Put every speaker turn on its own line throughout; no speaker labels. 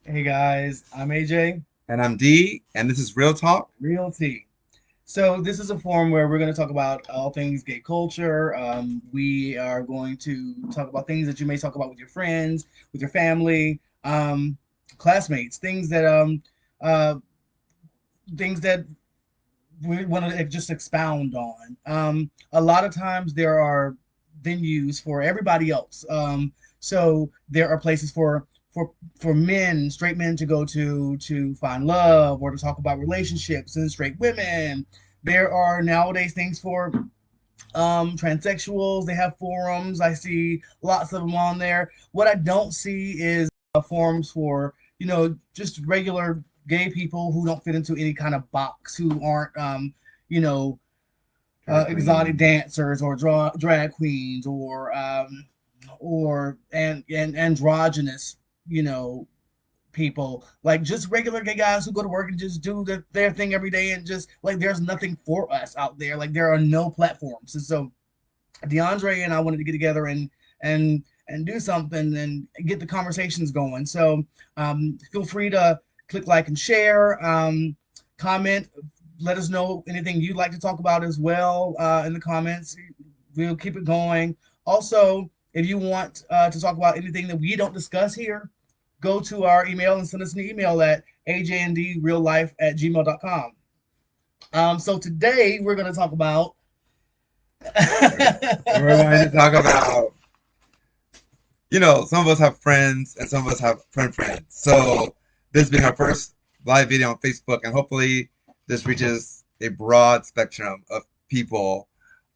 Hey guys, I'm AJ,
And I'm D, and this is Real Talk.
Real T. So this is a forum where we're going to talk about all things gay culture. We are going to talk about things that you may talk about with your friends, with your family, classmates, uh, things that we want to just expound on. A lot of times there are venues for everybody else. So there are places for men, straight men to go to find love or to talk about relationships and straight women. There are nowadays things for transsexuals. They have forums. I see lots of them on there. What I don't see is forums for just regular gay people who don't fit into any kind of box, who aren't you know
Drag
exotic
queen.
dancers or drag queens or and androgynous you know people, like just regular gay guys who go to work and just do their thing every day, and just like there's nothing for us out there. Like there are no platforms. And so DeAndre and I wanted to get together and do something and get the conversations going. So feel free to click like and share, comment, let us know anything you'd like to talk about as well in the comments. We'll keep it going. Also, if you want to talk about anything that we don't discuss here, go to our email and send us an email at ajndreallife@gmail.com. So today we're going to talk about
We're going to talk about, some of us have friends and some of us have friends. So this being our first live video on Facebook, and hopefully this reaches a broad spectrum of people.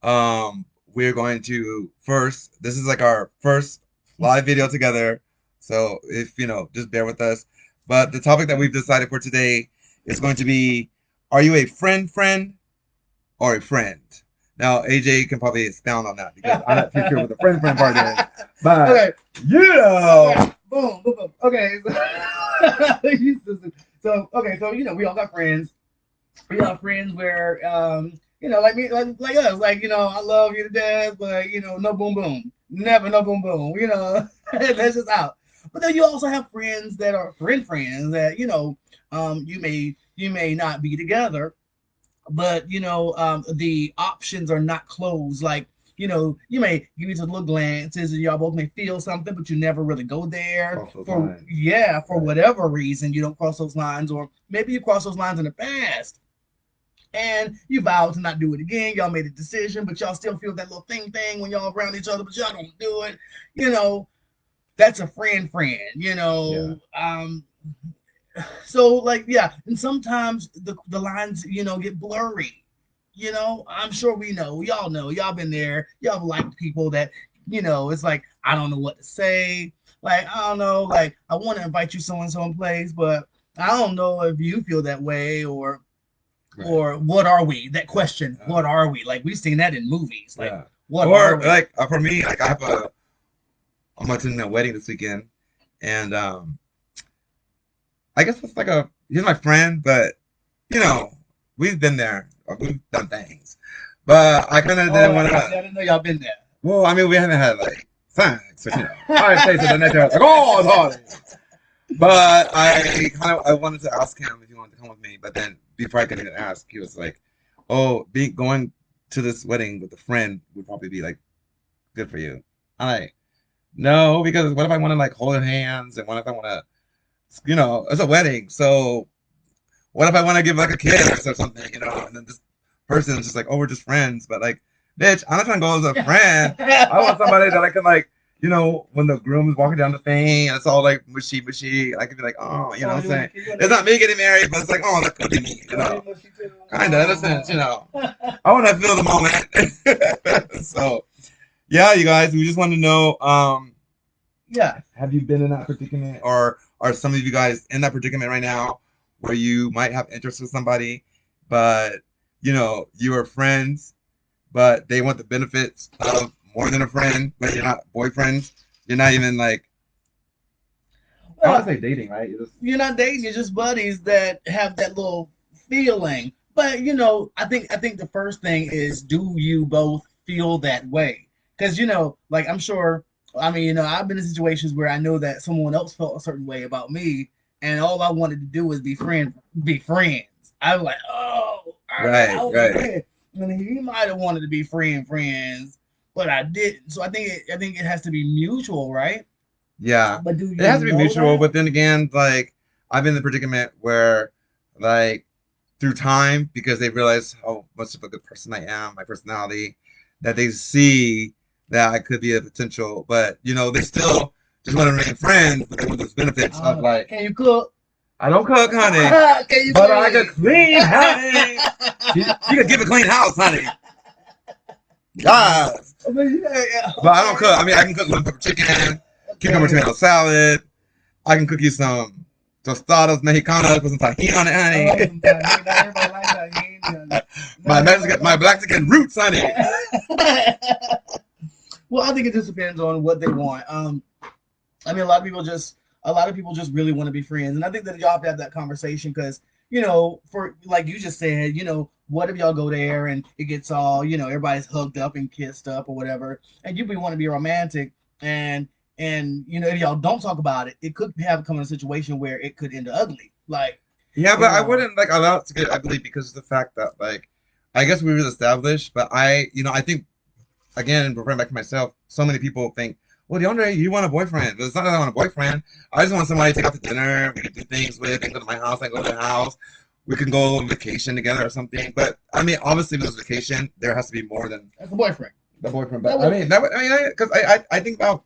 We're going to first, this is like our first live video together. So if, just bear with us. But the topic that we've decided for today is going to be, are you a friend or a friend? Now, AJ can probably expound on that because I'm not too sure what the friend part is. But,
okay.
you
Okay.
know,
Boom, boom, boom. Okay. So okay, so we all got friends. We got friends where like me, like us, like I love you to death, but no boom boom. Never no boom boom. That's just out. But then you also have friends that are friends that you may not be together, but the options are not closed. Like you may give each other little glances and y'all both may feel something, but you never really go there
cross those
for
lines.
for
Right.
whatever reason. You don't cross those lines, or maybe you cross those lines in the past and you vowed to not do it again. Y'all made a decision, but y'all still feel that little thing when y'all around each other, but y'all don't do it. You know, that's a friend.
Yeah.
So like yeah, and sometimes the lines get blurry. I'm sure we all know, y'all been there, y'all like people that it's like I don't know what to say. Like I don't know, like I want to invite you so and so in place, but I don't know if you feel that way,
Right.
or what are we? That
Yeah.
question, what are we? Like we've seen that in movies. Like
Yeah.
what are
Or
we?
like for me, like I'm attending a wedding this weekend, and I guess it's like he's my friend, but you know, we've been there, or we've done things, but I kind of
Oh,
didn't
I
want
see. I
to.
didn't know y'all been
Well, I mean, we haven't had like sex, but five
there.
days of the next like, oh, sorry. But I wanted to ask him if he wanted to come with me, but then before I could even ask, he was like, "Oh, be going to this wedding with a friend would probably be like good for you." I'm like, "No, because what if I want to like hold hands, and what if I want to, it's a wedding, so what if I want to give like a kiss or something, and then this person's just like, oh, we're just friends, but like, bitch, I'm not trying to go as a friend. I want somebody that I can like, when the groom is walking down the thing and it's all like mushy, I could be like, oh,
Oh,
what I'm
you want
saying?
to you want
It's
to
not me getting married, but it's like, oh, that could be me,
oh, you mushy too.
kind of in a sense,
Oh.
I want to feel the moment. So yeah, you guys, we just want to know,
Yeah.
have you been in that predicament, or are some of you guys in that predicament right now, where you might have interest with somebody, but you are friends, but they want the benefits of more than a friend, but you're not boyfriends. You're not even like, I want
Well,
to say dating, right? You're just
you're not dating. You're just buddies that have that little feeling. But I think the first thing is, do you both feel that way? Because like I'm sure. I mean, I've been in situations where I know that someone else felt a certain way about me, and all I wanted to do was be friends. I was like, oh,
Right,
I was
right.
friend. And he might have wanted to be friends, but I didn't. So I think it has to be mutual, right?
Yeah.
But do
It
you
has to be
know
mutual,
that?
but then again, like I've been in the predicament where like through time, because they realize how much of a good person I am, my personality, that they see that I could be a potential, but they still just want to remain friends, but they want those benefits of like,
Can you cook?
I don't cook, honey,
Can you
but I could
clean?
clean, honey. You could give a clean house, honey. Yes. But I don't cook. I mean, I can cook lemon pepper chicken, cucumber tomato salad. I can cook you some tostadas mexicanas with some tahini on it, honey. My Mexican roots, honey.
Well, I think it just depends on what they want. I mean, a lot of people just really want to be friends, and I think that y'all have to have that conversation because for like you just said, what if y'all go there and it gets all, everybody's hugged up and kissed up or whatever, and you want to be romantic, and if y'all don't talk about it, it could have come in a situation where it could end ugly. Like,
Yeah, but I wouldn't like allow it to get ugly because of the fact that like I guess we were established, but I think again, referring back to myself, so many people think, well, DeAndre, you want a boyfriend. But it's not that I want a boyfriend. I just want somebody to take out to dinner. We can do things with. They can go to my house. I can go to their house. We can go on vacation together or something. But I mean, obviously, with this vacation, there has to be more than
that's a boyfriend.
The boyfriend. But I mean, because I think about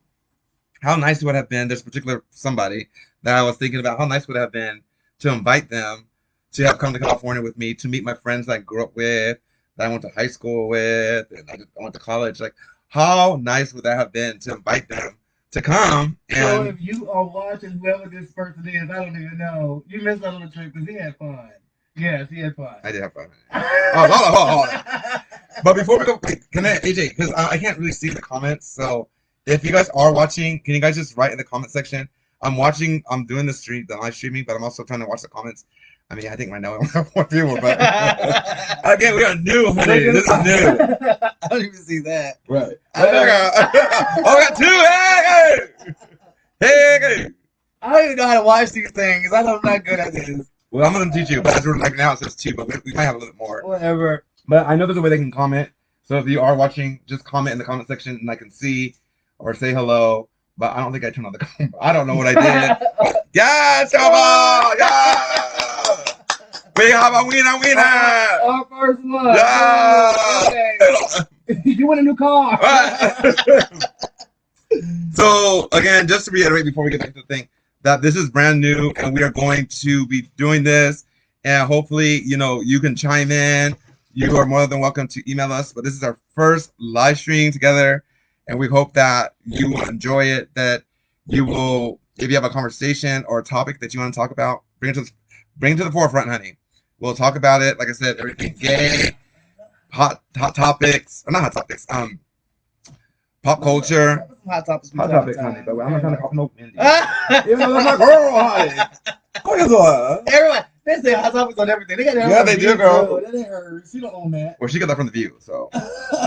how nice it would have been. There's a particular somebody that I was thinking about how nice it would have been to invite them to have come to California with me to meet my friends that I grew up with, that I went to high school with, and I went to college. Like, how nice would that have been to invite them to come?
So if you are watching whoever this person is, I don't even know. You missed that little trick because he had fun. Yes, he had fun.
I did have fun. Hold on. But before we go, can I, AJ, because I can't really see the comments, so if you guys are watching, can you guys just write in the comment section? I'm doing the live streaming, but I'm also trying to watch the comments. I mean, I think right now we have more people, but again, we are new, honey. This is new.
I don't even see that.
Right. Oh, we got two. Hey.
I don't even know how to watch these things. I'm not good at this.
Well, I'm going to teach you, but like now it says two, but we might have a little more.
Whatever.
But I know there's a way they can comment. So if you are watching, just comment in the comment section and I can see or say hello. But I don't think I turned on the camera. I don't know what I did. Yes, Chava! Yeah! We have a winner!
Our first one.
Yeah!
You want a new car?
So, again, just to reiterate before we get back to the thing, that this is brand new and we are going to be doing this. And hopefully, you can chime in. You are more than welcome to email us. But this is our first live stream together. And we hope that you will enjoy it, that you will, if you have a conversation or a topic that you want to talk about, bring it to the forefront, honey. We'll talk about it. Like I said, everything gay, hot topics, or not hot topics, pop culture.
Hot topics,
honey, but I'm not trying to call no Mindy. Even though that's my girl, honey.
Everyone, they say hot topics on everything. They got
yeah, they do, girl.
That ain't hers. She don't own that.
Well, she got that from The View, so.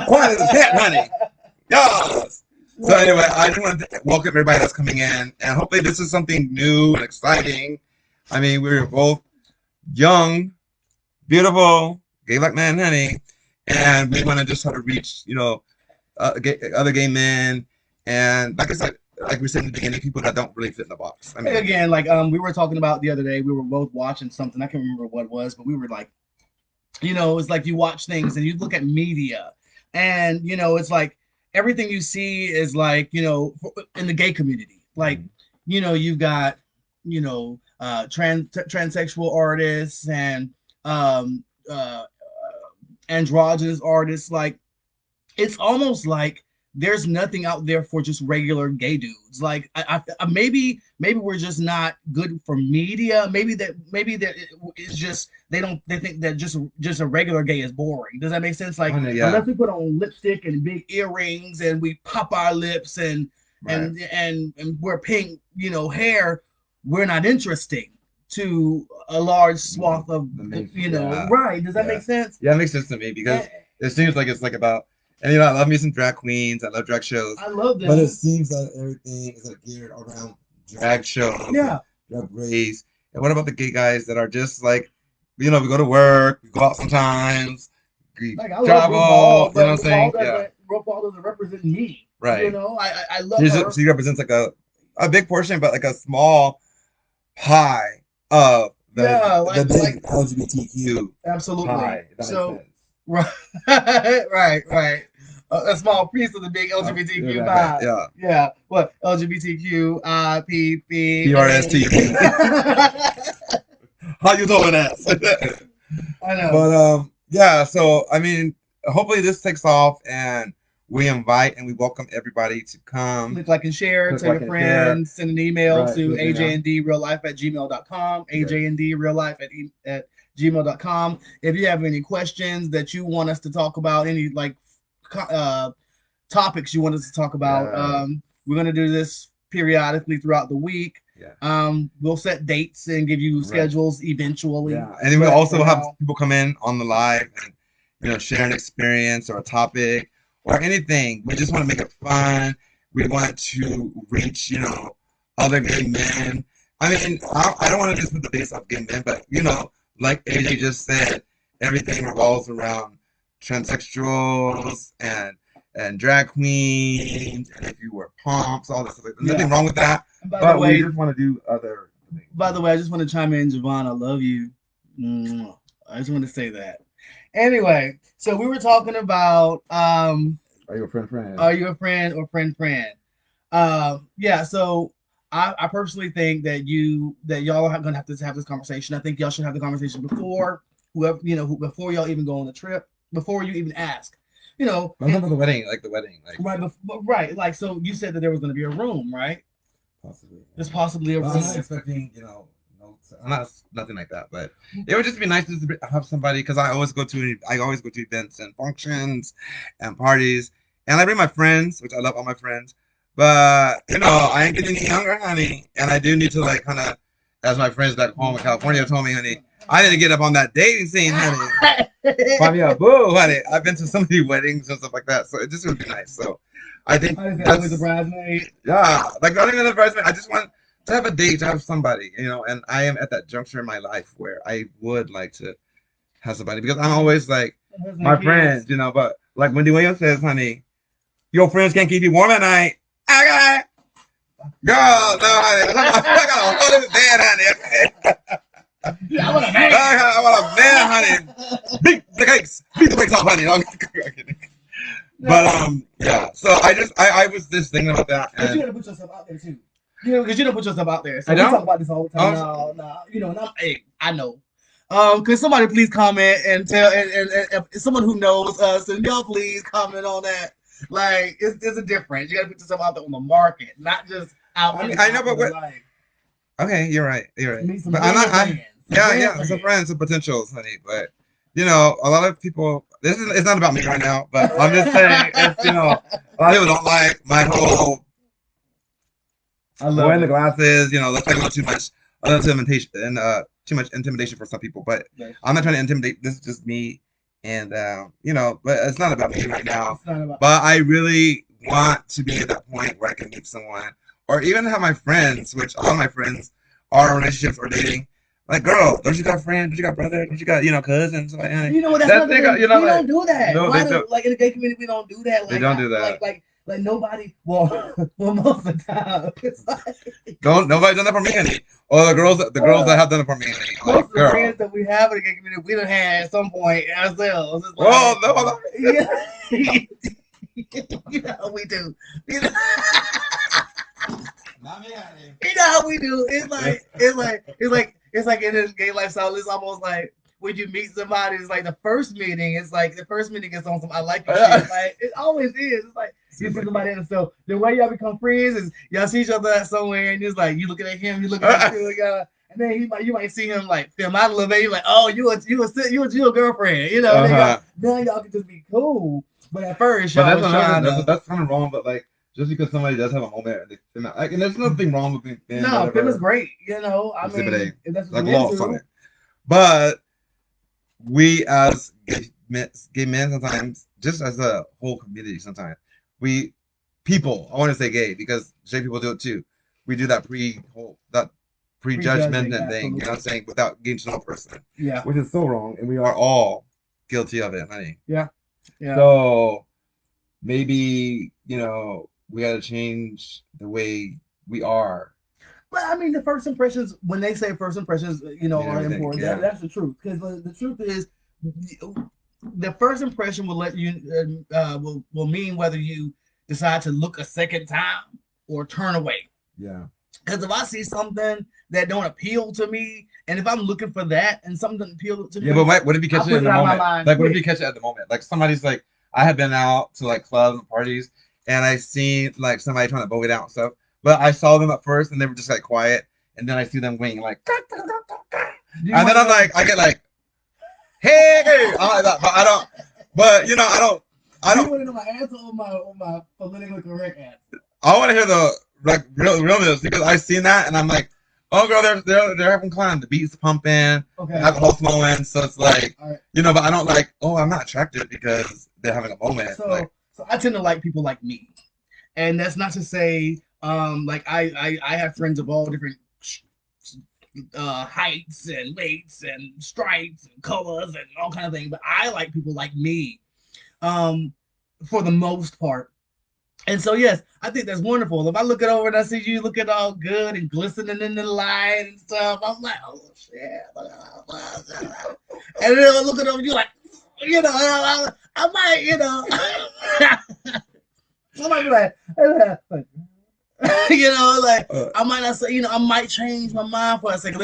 Quiet as a cat, honey. Yes. So anyway, I just want to welcome everybody that's coming in, and hopefully this is something new and exciting. I mean, we're both young, beautiful, gay black man, honey, and we want to just try to reach, other gay men, and like I said, like we said in the beginning, people that don't really fit in the box. I mean,
again, like we were talking about the other day, we were both watching something. I can't remember what it was, but we were like, it's like you watch things and you look at media, and it's like everything you see is like in the gay community, like you've got transsexual artists and androgynous artists. Like it's almost like there's nothing out there for just regular gay dudes. Like I maybe we're just not good for media. Maybe that it's just they think that just a regular gay is boring. Does that make sense? Like unless we put on lipstick and big earrings and we pop our lips and and wear pink hair, we're not interesting to a large swath of right. Does that make sense?
Yeah, it makes sense to me because it seems like it's like about. And I love me some drag queens. I love drag shows.
I love them.
But it seems that everything is like geared around drag shows.
Yeah.
Drag race. And what about the gay guys that are just like, we go to work, we go out sometimes, we
Like I love
travel,
RuPaul,
you know what
but
I'm saying?
RuPaul doesn't represent me.
Right.
I love her.
She represents like a big portion, but like a small pie of the big LGBTQ
absolutely
pie. If that
so
makes sense.
right. A small piece of the big LGBTQ pie.
Yeah.
Yeah. What LGBTQ I P P
PRST. How you doing that?
I know.
But yeah. So I mean, hopefully this takes off, and we invite and we welcome everybody to come.
Click like and share,
Click
tell
like
your
and
friends, send an email
Right,
to
send an email.
ajndreallife@gmail.com, ajndreallife@gmail.com. If you have any questions that you want us to talk about, any like topics you want us to talk about,
Yeah.
we're going to do this periodically throughout the week.
Yeah.
We'll set dates and give you schedules eventually.
Yeah. And then we also have people come in on the live and share an experience or a topic or anything. We just want to make it fun. We want to reach, other gay men. I mean, I don't want to just put the base off gay men, but like AJ just said, everything revolves around transsexuals and drag queens, and if you wear pumps, all this stuff. There's nothing wrong with that. But we just want to do other things.
By the way, I just want to chime in, Javon. I love you. I just want to say that. Anyway, so we were talking about
are you a friend?
Are you a friend or friend? Yeah. So I personally think that y'all are gonna have to have this conversation. I think y'all should have the conversation before before y'all even go on the trip, before you even ask.
The wedding,
right. Like, so you said that there was going to be a room, right?
Possibly.
There's possibly a room.
I'm not expecting, nothing like that. But it would just be nice to have somebody, because I always go to events and functions and parties, and I bring my friends, which I love all my friends. But I ain't getting any younger, honey, and I do need to kind of, as my friends back home in California told me, honey, I need to get up on that dating scene, honey. Find me a boo, honey. I've been to so many weddings and stuff like that, so it just would be nice. So I think
that's the bridesmaid.
Yeah, like not even the bridesmaid. I just want to have a date, to have somebody, and I am at that juncture in my life where I would like to have somebody, because I'm always like my friends, but like Wendy Williams says, honey, your friends can't keep you warm at night. Okay. Girl, no, honey. I got a whole bed, honey.
I want a man.
I want a man, honey. Beat the cakes. Beat the cakes off, honey. But yeah. So I was just thinking about that.
But you gotta put yourself out there too. Because you don't put yourself out there. So
we
talk about this all the time. No. And I know. Could somebody please comment and tell and someone who knows us, and y'all please comment on that. Like, it's a difference. You gotta put yourself out there on the market, not just out.
I know, but okay, you're right. But I'm not. Yeah, some friends, some potentials, honey. But a lot of people. It's not about me right now. But I'm just saying, it's, a lot of people don't like my whole. Wearing the glasses, looks like a little too much intimidation and too much intimidation for some people. But I'm not trying to intimidate. This is just me, and but it's not about me right now. But I really want to be at that point where I can meet someone, or even have my friends, which all my friends are in relationships or dating. Like, girl, don't you got friends? Don't you got brothers? Don't you got, cousins? Like,
that's not we don't do that.
No,
they don't. Like, in the gay community, we don't do that. Like,
they don't do that.
Like nobody. Well, most of the time, it's like
nobody's done that for me, honey. Or the girls that have done it for me, honey.
Most of the friends that we have in the gay community, we done had at some point ourselves. It's like,
well, no.
You know how we do. You know how we do. It's like in this gay lifestyle. It's almost like when you meet somebody, it's like the first meeting is on some I like you shit. Like, it always is. It's like you see somebody in the store. The way y'all become friends is y'all see each other somewhere, and it's like you looking at him, you looking at you, and then you might see him like film out a little bit. You're like, oh, you a girlfriend, Now y'all can just be cool. But at first, y'all
that's kind of wrong. But like, just because somebody does have a moment, and there's nothing wrong with being thin.
No, thin is great. I mean,
that's like laws on it. But we as gay men sometimes, just as a whole community, sometimes I want to say gay because straight people do it too. We do that prejudgment and thing,
absolutely.
you know what I'm saying, without getting to know a person.
Yeah.
Which is so wrong, and we are all guilty of it, honey.
Yeah. Yeah.
So maybe, we gotta change the way we are.
But I mean, the first impressions, when they say first impressions, are
everything,
important.
yeah.
That's the truth. Because the truth is, the first impression will let you will mean whether you decide to look a second time or turn away.
Yeah.
Because if I see something that don't appeal to me, and if I'm looking for that and something doesn't appeal to me,
Yeah, but what if you catch
I'll
it
put
in the
it out of my
moment?
mind
Like, what if
quick.
you catch it at the moment? Like, somebody's like, I have been out to like clubs and parties, and I seen like somebody trying to bow it out and stuff. But I saw them at first, and they were just like quiet, and then I see them going like, and then I'm like, I get like, hey, I'm like that, but I don't. But I don't.
You want to know my answer on my politically correct answer?
I want to hear the like realness because I've seen that, and I'm like, oh girl, they're having fun. The beats pumping,
Okay.
alcohol flowing, so it's like,
All right.
but I don't like. Oh, I'm not attracted because they're having a moment.
So I tend to like people like me, and that's not to say like I have friends of all different heights and weights and stripes and colors and all kind of things, but I like people like me, for the most part. And so, yes, I think that's wonderful. If I look it over and I see you looking all good and glistening in the light and stuff, I'm like, oh shit. And then I look it over, you like, I might, I might be like, I might not say, I might change my mind for a second.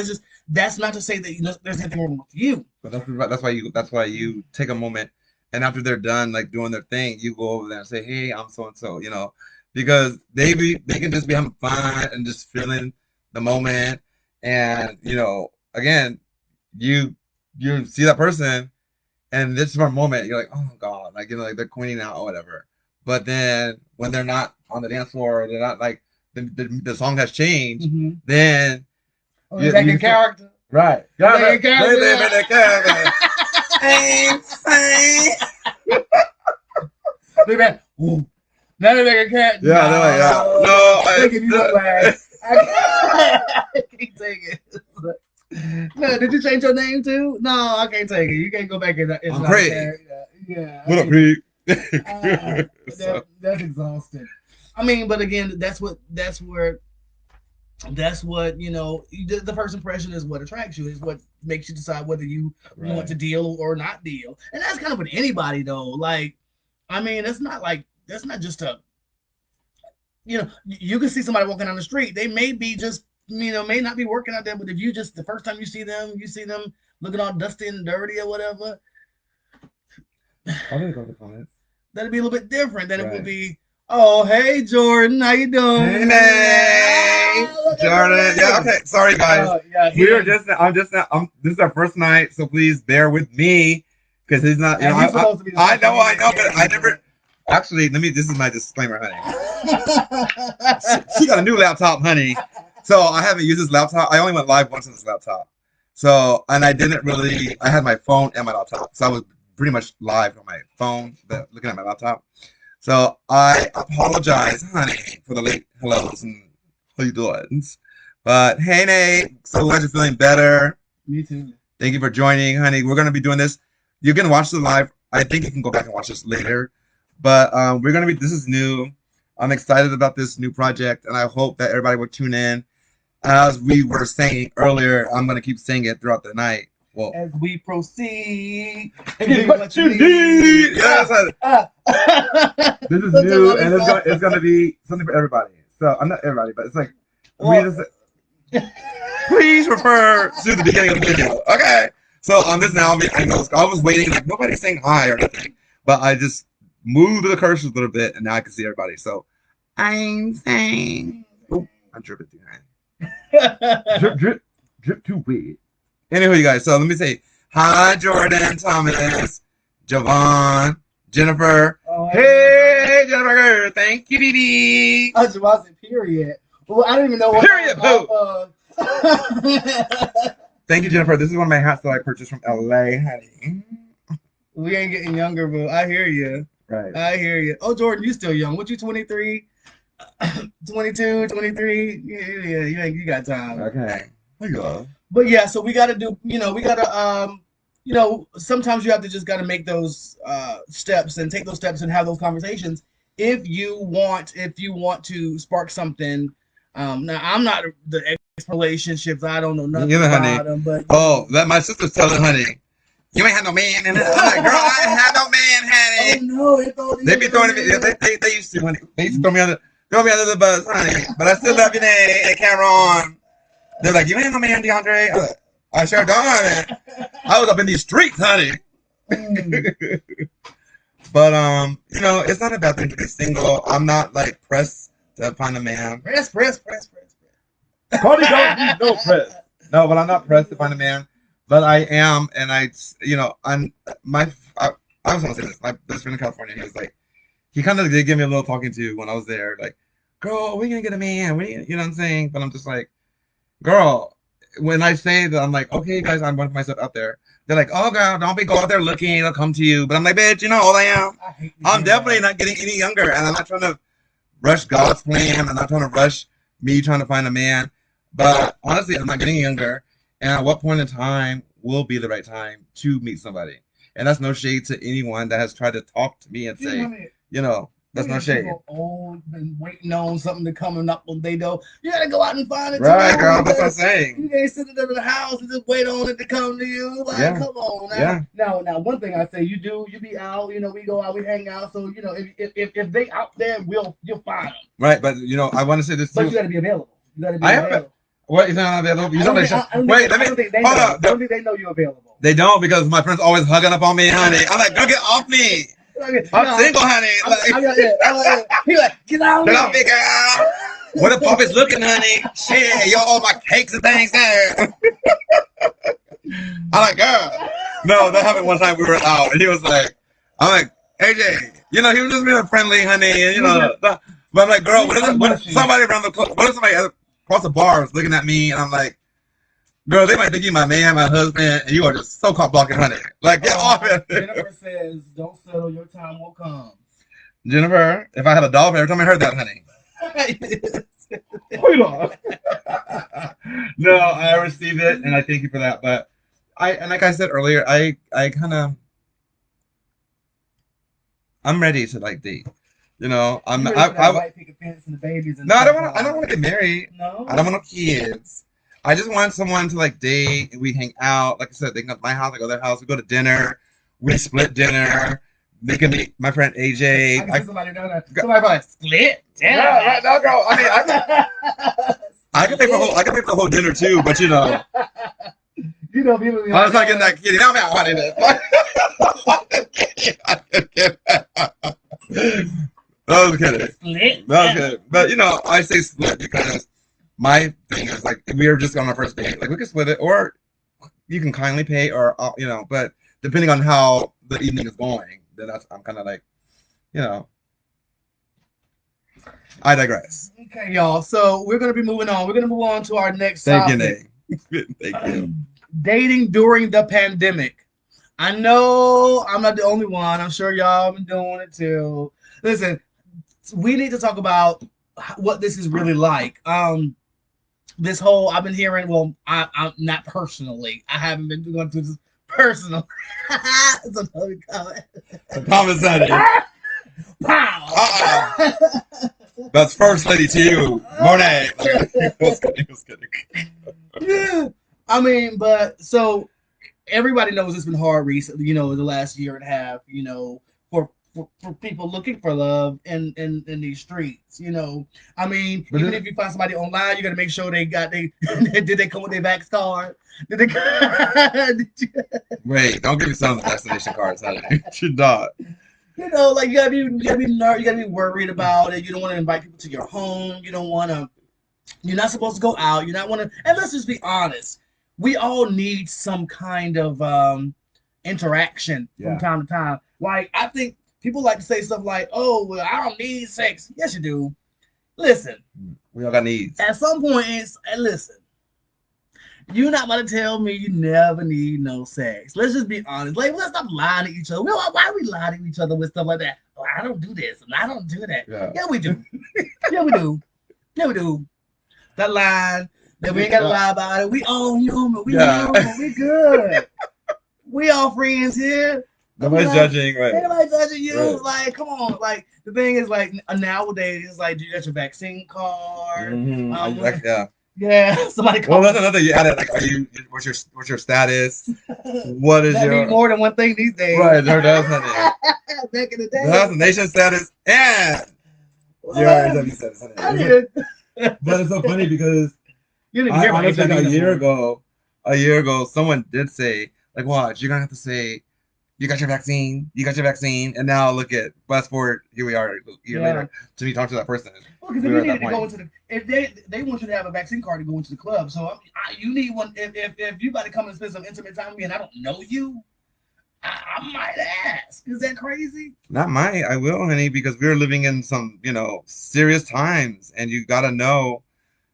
That's not to say that there's anything wrong with you.
But that's why you take a moment. And after they're done, like doing their thing, you go over there and say, "Hey, I'm so and so," because they can just be having fun and just feeling the moment. And again, you see that person, and this is our moment. You're like, "Oh God," like like they're queening out or whatever. But then when they're not on the dance floor, they're not like the song has changed.
Mm-hmm.
Then
they're back in character,
right?
Yeah, they're in
character.
Look at that. Now they're making cat.
Yeah, no,
I can't take it. No, did you change your name too? No, I can't take it. You can't go back in.
I'm Craig.
Yeah.
What up, Craig?
That's exhausting. I mean, but again, that's what the first impression is what attracts you, is what makes you decide whether you want to deal or not deal. And that's kind of with anybody though. Like, I mean, that's not just you can see somebody walking down the street. They may be just, may not be working out there, but if you just, the first time you see them looking all dusty and dirty or whatever,
I'll go to comments.
That'd be a little bit different than it would be, oh, hey, Jordan, how you doing?
Hey, Jordan. Yeah, okay. Sorry, guys. This is our first night, so please bear with me because he's not. I know, but I never. Actually, this is my disclaimer, honey. She got a new laptop, honey. So I haven't used this laptop. I only went live once on this laptop. So, and I had my phone and my laptop. So I was pretty much live on my phone, looking at my laptop. So I apologize, honey, for the late hellos and how you doing. But hey, Nate, so glad you're feeling better.
Me too.
Thank you for joining, honey. We're going to be doing this. You can watch the live. I think you can go back and watch this later. But this is new. I'm excited about this new project, and I hope that everybody will tune in. As we were saying earlier, I'm going to keep saying it throughout the night. Well,
as we proceed,
what you need. Yes, this is new, and it's going to be something for everybody. So I'm not everybody, but it's like please refer to the beginning of the video. Okay. So on this now, I was waiting, like nobody's saying hi or nothing, but I just moved the cursor a little bit, and now I can see everybody. So I'm saying, I'm dripping too high. drip too weird. Anyway, you guys, so let me say hi, Jordan, Thomas, Javon, Jennifer.
Oh,
hey, Jennifer, thank you, Dee.
I was about to say period. Well, I don't even know what.
Period, Thank you, Jennifer. This is one of my hats that I purchased from LA, honey.
We ain't getting younger, boo. I hear you.
Right.
I hear you. Oh, Jordan, you still young. What, you 23? 22, 23? Yeah, you got time.
Okay. Yeah.
But yeah, so we got to do, sometimes you have to just got to make those steps and take those steps and have those conversations if you want to spark something. Now I'm not the ex relationships. I don't know nothing
Neither,
about
honey.
them, but
Oh, that my sister's telling honey, you ain't had no man in it. I'm like, girl, I ain't had no man, honey.
oh no,
They be throwing me. They used to, honey. They used to throw me under the bus, honey. But I still love you, Nay and Cameron. They're like, you ain't no man, DeAndre. I'm like, I sure don't, honey. I was up in these streets, honey. But it's not a bad thing to be single. I'm not like pressed to find a man.
Press.
Probably don't need no press. No, but I'm not pressed to find a man. But I am, and I was gonna say this. My best friend in California, he kind of did give me a little talking to when I was there. Like, girl, we're gonna get a man. You know what I'm saying? But I'm just like, girl, when I say that, I'm like, okay, guys, I'm putting myself out there. They're like, oh, girl, don't be go out there looking. It'll come to you. But I'm like, bitch, you know how old I am. I'm definitely not getting any younger, and I'm not trying to rush God's plan. I'm not trying to rush me trying to find a man. But honestly, I'm not getting younger. And at what point in time will be the right time to meet somebody? And that's no shade to anyone that has tried to talk to me and say, that's no shade.
Old and waiting on something to come and up on they door. You gotta go out and find it.
Right, girl. That's what I'm saying.
You can't sit in the house and just wait on it to come to you. Like, come on now.
Yeah.
Now, one thing I say, you be out. We go out, we hang out. So if they out there, you'll find them.
Right, but I want to say this too.
But you gotta be available. Available.
What? He's not available.
Wait, let me. Hold up. Don't think they know you're available.
They don't, because my friend's always hugging up on me, honey. I'm like, girl, get off me. I'm single, honey.
He like, get out.
Get off me, girl. Where the puppet's looking, honey? Shit, y'all all my cakes and things there. I'm like, girl. No, that happened one time we were out, and he was like, I'm like, AJ, he was just being friendly, honey, and but I'm like, girl, what if somebody around the club, what if somebody across the bar is looking at me, and I'm like, girl, they might think you my man, my husband, and you are just so caught blocking, honey. Like, get off it.
Jennifer says, don't settle, your time will come.
Jennifer, if I had a dog, every time I heard that, honey. Hold on. No, I received it, and I thank you for that. But and like I said earlier, I kind of, I'm ready to like date. I'm white picket fence and the babies. And no, I don't want to get married. No, I don't want no kids. I just want someone to like date, and we hang out. Like I said, they come to my house, I go to their house, we go to dinner, we split dinner. They can meet my friend AJ. Somebody like split dinner. Yeah, no, girl. I mean, I can pay for the whole dinner too, but people. I was not getting that kitty. Now I'm out wanting it. I was kidding. But I say split because my thing is like we are just on our first date. Like we can split it, or you can kindly pay, or but depending on how the evening is going, then I'm kind of like, I digress.
Okay, y'all. So we're gonna be moving on. We're gonna move on to our next topic.
Thank you.
Dating during the pandemic. I know I'm not the only one. I'm sure y'all have been doing it too. Listen, we need to talk about what this is really like. This whole I've been hearing. Well, I'm not personally. I haven't been going through this personally. It's another comment.
The comment said it.
Pow.
That's first lady to you, Monet. I was kidding.
Yeah, I mean, but so everybody knows it's been hard recently. The last year and a half. For people looking for love in these streets. I mean, even if you find somebody online, you got to make sure they did they come with their Vax card?
Wait, don't give me some of the vaccination cards. You should not.
Like you gotta be worried about it. You don't want to invite people to your home. You're not supposed to go out. You're not want to. And let's just be honest. We all need some kind of interaction from time to time. Like I think people like to say stuff like, "Oh, well, I don't need sex." Yes, you do. Listen,
we all got needs.
At some point, listen. You're not about to tell me you never need no sex. Let's just be honest. Like, let's stop lying to each other. Why are we lying to each other with stuff like that? Oh, I don't do this and I don't do that. Yeah we do. Yeah, we do. That line, That we ain't gotta lie about it. We all human. We
Yeah.
normal. We good. We all friends here.
Nobody's
Like,
judging, right?
ain't nobody judging you.
Right.
Like, come on. Like, the thing is, like, nowadays, it's like, do you got your vaccine card?
Yeah.
Yeah. Somebody
Well,
called.
that's another thing you added. Like, what's your status? What is
That
your
means more than one thing these days.
right? There does, honey.
Back in the day.
That's the nation status and your HIV status, honey.
I did.
But it's so funny because
You didn't hear about
honestly,
HIV
a year ago, someone did say, like, watch, you're gonna have to say, you got your vaccine, and now look at fast forward, here we are a year later to me talking to that person.
Well, because if you needed to go into the, if they want you to have a vaccine card to go into the club, so you need one. If you about to come and spend some intimate time with me and I don't know you, I might ask. Is that crazy?
Not might, I will, honey, because we're living in some, serious times, and you gotta know,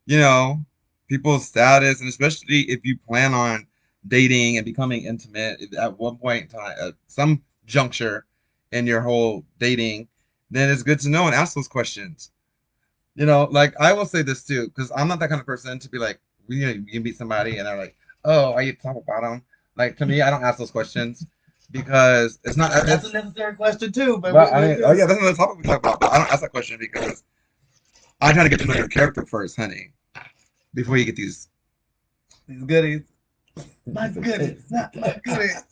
you know, people's status, and especially if you plan on dating and becoming intimate at one point in time, at some juncture in your whole dating, then it's good to know and ask those questions. Like I will say this too, because I'm not that kind of person to be like, you meet somebody and they're like, oh, are you talking about them? Like to me, I don't ask those questions because it's not.
That's a necessary question too. But
oh yeah, that's another topic we talk about. But I don't ask that question because I try to get to know your character first, honey, before you get these
goodies. My goodness, not my goodness.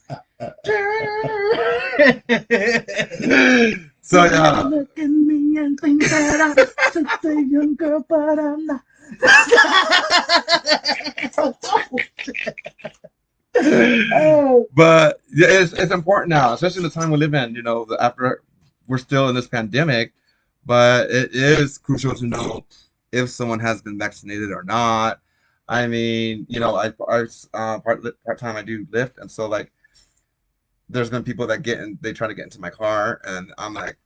So yeah.
Look at me and think that I'm just a young girl, but I'm not.
But yeah, it's important now, especially in the time we live in. After we're still in this pandemic, but it is crucial to know if someone has been vaccinated or not. I mean, I part time I do Lyft, and so like, there's been people that they try to get into my car, and I'm like,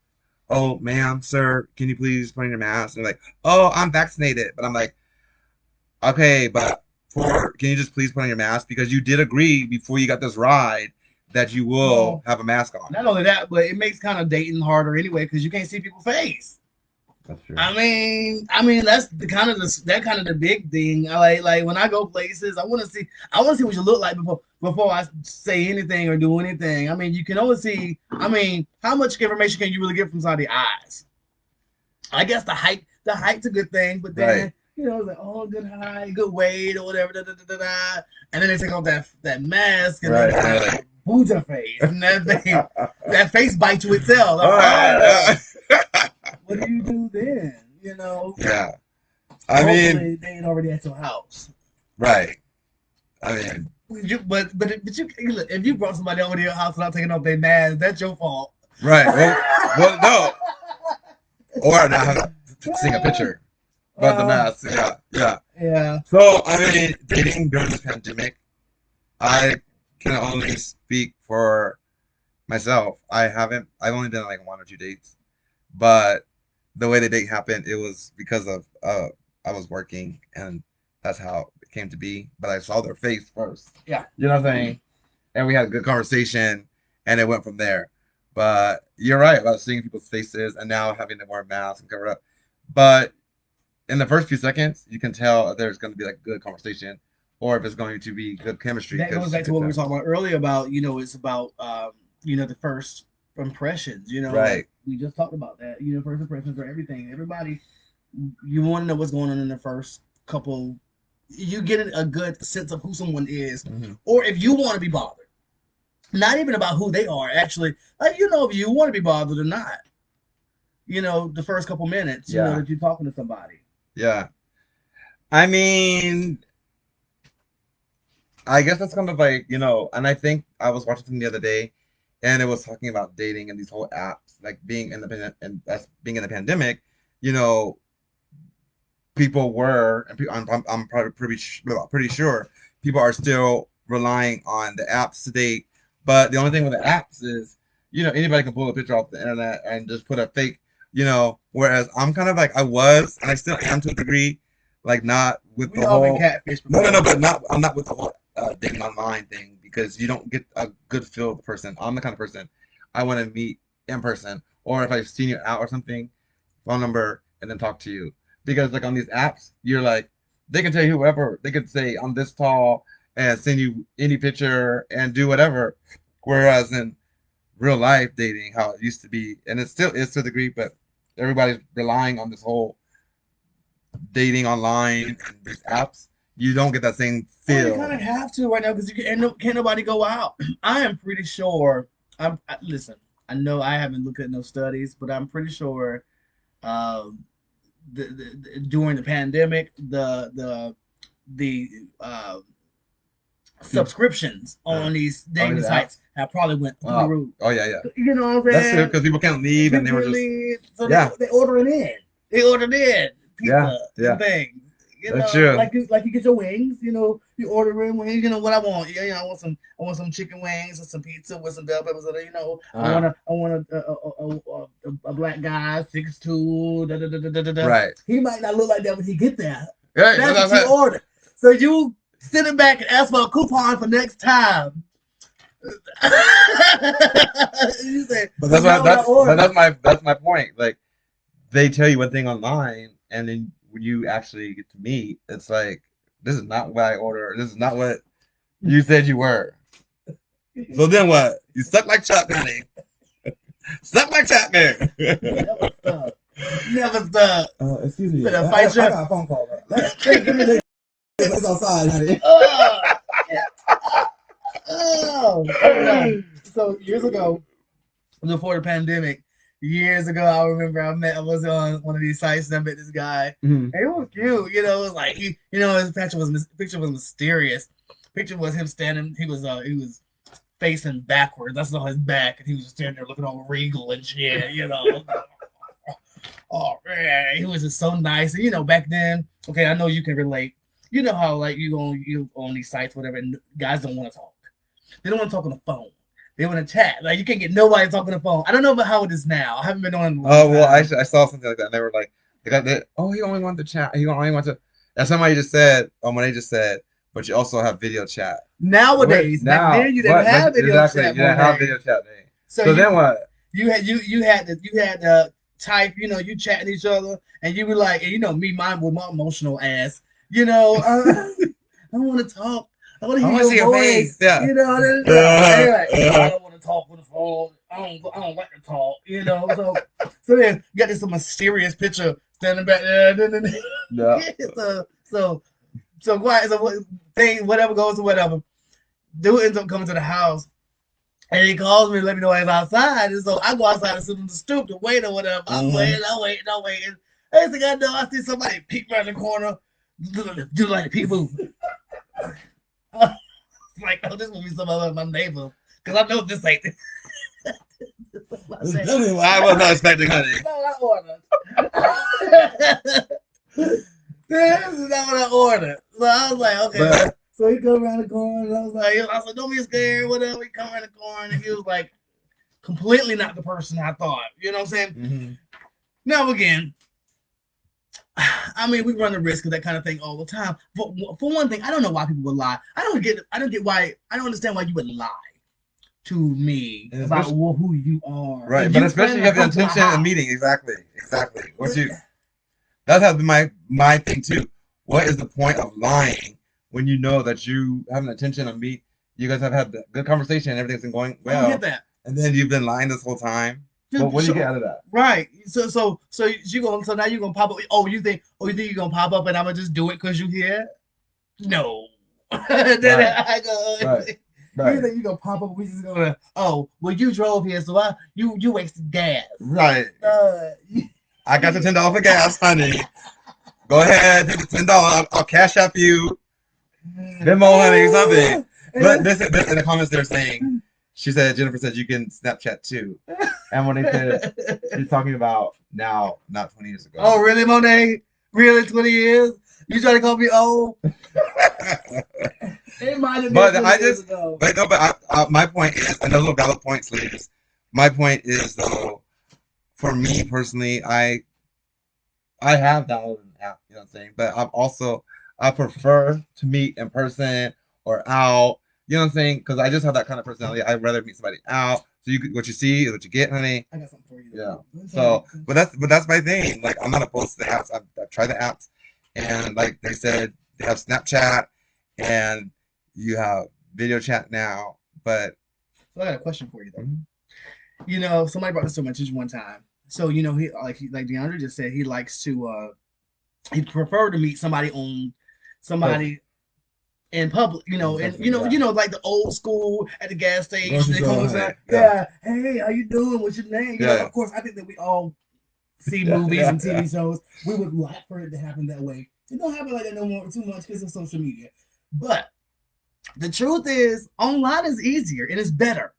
oh, ma'am, sir, can you please put on your mask? And they're like, oh, I'm vaccinated, but I'm like, okay, but can you just please put on your mask because you did agree before you got this ride that you will have a mask on.
Not only that, but it makes kind of dating harder anyway because you can't see people's face.
That's true.
I mean, that's kind of the big thing. Like when I go places, I want to see what you look like before I say anything or do anything. I mean, you can only see. I mean, how much information can you really get from somebody's eyes? I guess the height's a good thing, but then. Right. It's like, oh, good height, good weight, or whatever, and then they take off that mask and then like, Buddha face, and that face bites to itself. Like, what do you do then?
Yeah.
I mean, they ain't already at your house.
Right. I mean,
but if you brought somebody over to your house without taking off their mask, that's your fault.
Right. Well, no. Or not seeing a picture. About the mask,
yeah.
So I mean, dating during this pandemic, I can only speak for myself. I've only done like 1 or 2 dates, but the way the date happened, it was because of I was working, and that's how it came to be. But I saw their face first.
Yeah,
you know what I'm saying. And we had a good conversation, and it went from there. But you're right about seeing people's faces, and now having to wear masks and cover up, but in the first few seconds, you can tell if there's going to be like good conversation or if it's going to be good chemistry.
That goes back to what we were talking about earlier about, it's about, the first impressions,
right.
Like we just talked about that, first impressions are everything. Everybody, you want to know what's going on in the first couple, you get a good sense of who someone is, or if you want to be bothered. Not even about who they are, actually, like, if you want to be bothered or not. The first couple minutes, that you're talking to somebody.
Yeah. I mean, I guess that's kind of like, and I think I was watching something the other day and it was talking about dating and these whole apps, like being in the pandemic, people were, and I'm probably pretty sure people are still relying on the apps to date. But the only thing with the apps is, anybody can pull a picture off the internet and just put a fake, whereas I'm kind of like, I was, and I still am to a degree, like not with the whole
catfish.
No, but I'm not with the whole dating online thing because you don't get a good feel of the person. I'm the kind of person I want to meet in person, or if I've seen you out or something, phone number, and then talk to you. Because like on these apps, you're like, they can tell you whoever. They could say I'm this tall and send you any picture and do whatever. Whereas in real life dating, how it used to be, and it still is to a degree, but everybody's relying on this whole dating online and these apps. You don't get that same
Well, you kind of
feel.
have to right now because can't nobody go out. I am pretty sure. Listen. I know I haven't looked at no studies, but I'm pretty sure um, during the pandemic, the subscriptions
Uh,
on these
oh,
dating
these apps.
sites have probably went through the
Oh,
roof.
oh yeah, yeah.
You know what I'm
That's true
saying?
because people can't leave, and they were just
Really, so
yeah,
they ordering in. They ordered in
yeah,
pizza and
yeah.
things. You
That's
know,
true.
like you get your wings. You know, you order in wings. You know what I want. Yeah, you know, I want some chicken wings and some pizza with some bell peppers. You know,
Uh,
I want a black guy 6'2". Da, da, da, da, da, da, da.
right.
He might not look like that when he get there.
Right.
That's what you order. So you sitting back and ask for a coupon for next time. You say,
But that's
not what I
but
ordered.
that's my point. Like they tell you one thing online, and then when you actually get to meet, it's like this is not what I ordered. This is not what you said you were. So then what? You suck like Chuck, honey. Suck like Chuck, man.
Never stop. Never stop.
Excuse me.
Better
I
fight your.
got a phone call. Give me the it's outside, honey.
Oh, oh. So years ago, before the pandemic, years ago, I remember I was on one of these sites and I met this guy.
Mhm.
And it was cute, you know. It was like his picture was mysterious. Picture was him standing. He was facing backwards. I saw his back, and he was just standing there looking all regal and shit, you know. Oh man, he was just so nice. And back then, okay, I know you can relate. You know how like you on these sites, whatever, and guys don't want to talk. They don't want to talk on the phone. They want to chat. Like you can't get nobody talking on the phone. I don't know about how it is now. I haven't been on it in a long
Oh well,
time.
I saw something like that, and they were like, they got that. Oh, he only wanted to chat. He only wants to. And somebody just said, oh, when they just said, but you also have video chat.
Nowadays, back
Now,
then you didn't have video
exactly,
chat.
you didn't have video chat.
So
So then what?
you had to type, you chatting each other, and you were like, and me, mine with my emotional ass, I want to talk. I want to
I
hear
want to see
your
your
voice.
face. Yeah.
Anyway, I don't want to talk on the phone. I don't like to talk. So then you got this mysterious picture standing back there.
Yeah.
So quiet. So thing, whatever goes to whatever. Dude ends up coming to the house. And he calls me to let me know he's outside. And so I go outside and sit on the stoop to wait or whatever. I'm waiting. Next thing I know, I see somebody peek around the corner, do like a peekaboo. Like, oh, this will be some of my neighbor. Because I know this ain't this.
I was not expecting, honey.
This is not what I ordered. So I was like, okay.
But,
So he come around the corner, and I was like, don't be scared, whatever. He come around the corner, and he was like, completely not the person I thought. You know what I'm saying?
mm-hmm.
Now again, I mean, we run the risk of that kind of thing all the time. For one thing, I don't know why people would lie. I don't understand why you would lie to me about who you are.
Right, but especially you have the intention of meeting. Exactly. That has been my thing too. What is the point of lying when you know that you have an intention of meet? You guys have had a good conversation and everything's been going well.
I don't get that.
And then you've been lying this whole time. Well, what do you get out of that?
Right. So now you're gonna pop up. You think you're gonna pop up and I'm gonna just do it because you here? No. Then I go.
Right.
You think you're gonna pop up? We just gonna. Oh, well, you drove here, so you wasted gas.
Right. I got the $10 for gas, honey. Go ahead, take the $10. I'll cash up you. Venmo, honey, something. But this in the comments they're saying. Jennifer said you can Snapchat too. And when they said she's talking about now, not 20 years ago.
Oh, really, Monet? Really, 20 years? You trying to call me old? It might have been 20 years ago.
But no, but my point is, and those are valid points, ladies. My point is, though, for me personally, I have downloaded an app, you know what I'm saying? But I prefer to meet in person or out. You know what I'm saying? Because I just have that kind of personality. I'd rather meet somebody out. So what you see is what you get, honey.
I got something for you.
Yeah. So, but that's my thing. Like, I'm not opposed to the apps. I've tried the apps, and like they said, they have Snapchat and you have video chat now. But
So I got a question for you though. Somebody brought this to my attention one time. So like DeAndre just said, he likes to he prefer to meet somebody in public, like the old school at the gas station. They come over, hey, how you doing? What's your name? Of course, I think that we all see movies and TV shows. We would like for it to happen that way. It don't happen like that no more too much because of social media. But the truth is, online is easier and it's better.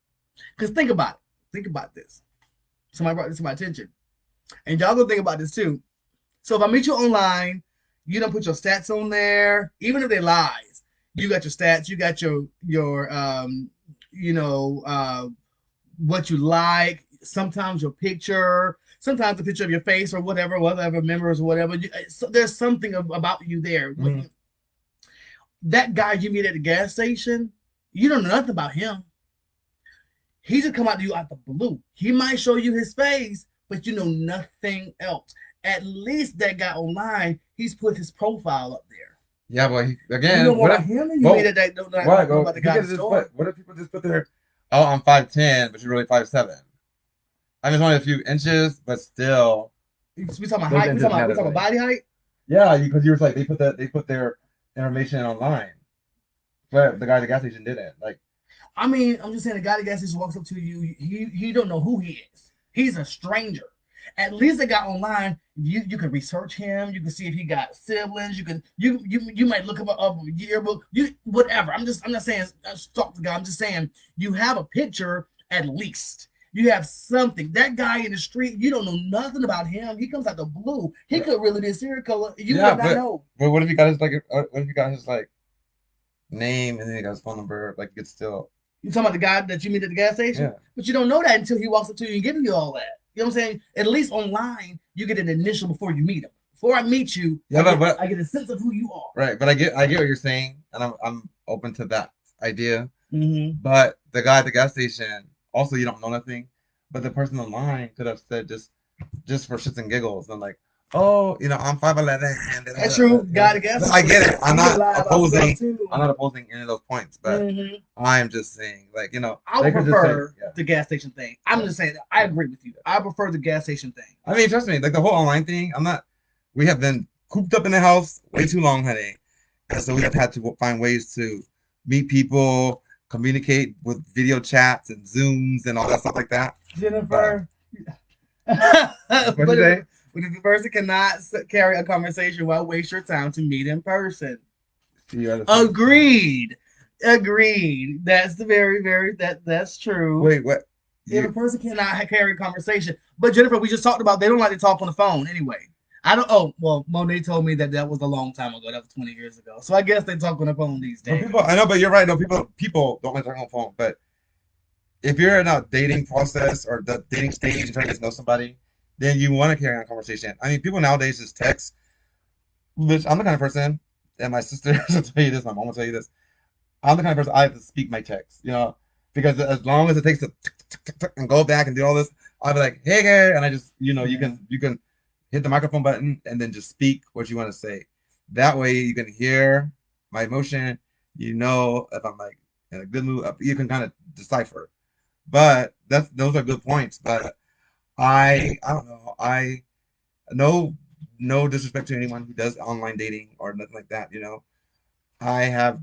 Because think about it. Think about this. Somebody brought this to my attention. And y'all gonna think about this too. So if I meet you online, you don't put your stats on there, even if they lies. You got your stats, you got your what you like, sometimes your picture, sometimes a picture of your face or whatever members or whatever. So there's something about you there. Mm-hmm. That guy you meet at the gas station, you don't know nothing about him. He just come out to you out the blue. He might show you his face, but you know nothing else. At least that guy online, he's put his profile up there.
Yeah, but again,
you know more about him than you meet at that. Don't know about the guy.
What if people just put their, oh, I'm 5'10", but you're really 5'7"? I mean, it's only a few inches, but still.
We talking about height. We talking about body height.
Yeah, because you were like they put their information online, but the guy at the gas station didn't. Like,
I mean, I'm just saying, the guy at the gas station walks up to you. He don't know who he is. He's a stranger. At least the guy online, you can research him. You can see if he got siblings. You might look him up a yearbook. Whatever. I'm not saying stalk the guy. I'm just saying you have a picture at least. You have something. That guy in the street, you don't know nothing about him. He comes out the blue. He could really be a serial killer. You would not know.
But what if he got his name and then he got his phone number? Like, it's still.
You talking about the guy that you meet at the gas station? Yeah. But you don't know that until he walks up to you and gives you all that. You know what I'm saying? At least online, you get an initial before you meet him. Before I meet you, I get a sense of who you are.
Right, but I get what you're saying, and I'm open to that idea.
Mm-hmm.
But the guy at the gas station, also, you don't know nothing. But the person online could have said just for shits and giggles, and like, oh, I'm 5'11".
That's true. Guy at the gas station.
I get it. I'm not opposing any of those points, but I'm just saying, like,
I would prefer the gas station thing. I'm just saying that I agree with you. I prefer the gas station thing.
I mean, trust me, like the whole online thing. We have been cooped up in the house way too long, honey, and so we have had to find ways to meet people, communicate with video chats and Zooms and all that stuff like that.
Jennifer. But if the person cannot carry a conversation, why waste your time to meet in person? Agreed. That's that's true.
Wait, what?
If a person cannot carry a conversation, but Jennifer, we just talked about they don't like to talk on the phone anyway. I don't. Oh, well, Monet told me that was a long time ago. That was 20 years ago. So I guess they talk on the phone these days.
I know, but you're right. No, people don't like talking on the phone. But if you're in a dating process or the dating stage and trying to get to know somebody, then you want to carry on a conversation. I mean, people nowadays just text. Which I'm the kind of person, and my sister will tell you this, my mom will tell you this. I'm the kind of person I have to speak my text, because as long as it takes to and go back and do all this, I'll be like, hey, girl, and I just, you can hit the microphone button and then just speak what you want to say. That way you can hear my emotion. If I'm like in a good mood, you can kind of decipher. But those are good points. But I don't know. No disrespect to anyone who does online dating or nothing like that. I have,